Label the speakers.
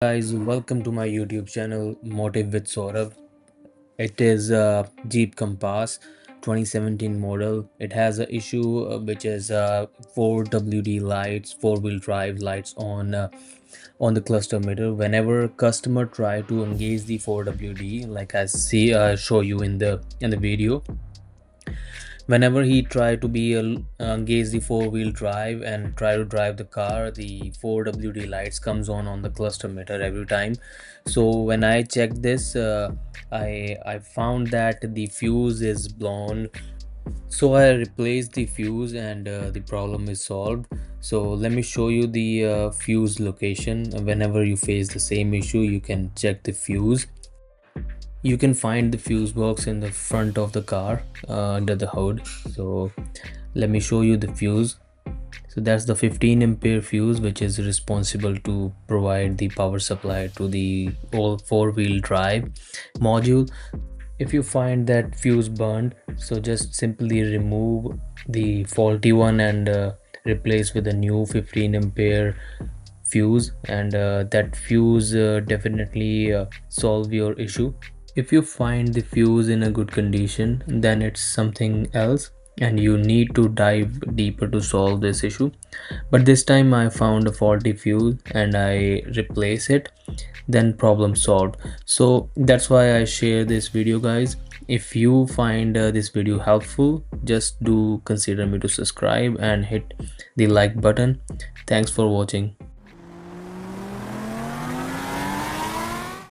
Speaker 1: Guys, welcome to my YouTube channel Motive with Saurav. It is a Jeep Compass 2017 model. It has a issue which is 4WD lights, four-wheel drive lights on the cluster meter. Whenever customer try to engage the 4WD, like I see show you in the video, whenever he try to be engage the four-wheel drive and try to drive the car, the 4WD lights comes on the cluster meter every time. So when I checked this, I found that the fuse is blown. So I replaced the fuse and the problem is solved. So let me show you the fuse location. Whenever you face the same issue, you can check the fuse. You can find the fuse box in the front of the car under the hood. So let me show you the fuse. So that's the 15 ampere fuse which is responsible to provide the power supply to the all four-wheel drive module. If you find that fuse burned, so just simply remove the faulty one and replace with a new 15 ampere fuse, and that fuse definitely solve your issue. If you find the fuse in a good condition, then it's something else and you need to dive deeper to solve this issue. But this time I found a faulty fuse and I replace it, then problem solved. So that's why I share this video, guys. If you find this video helpful, just do consider me to subscribe and hit the like button. Thanks for watching.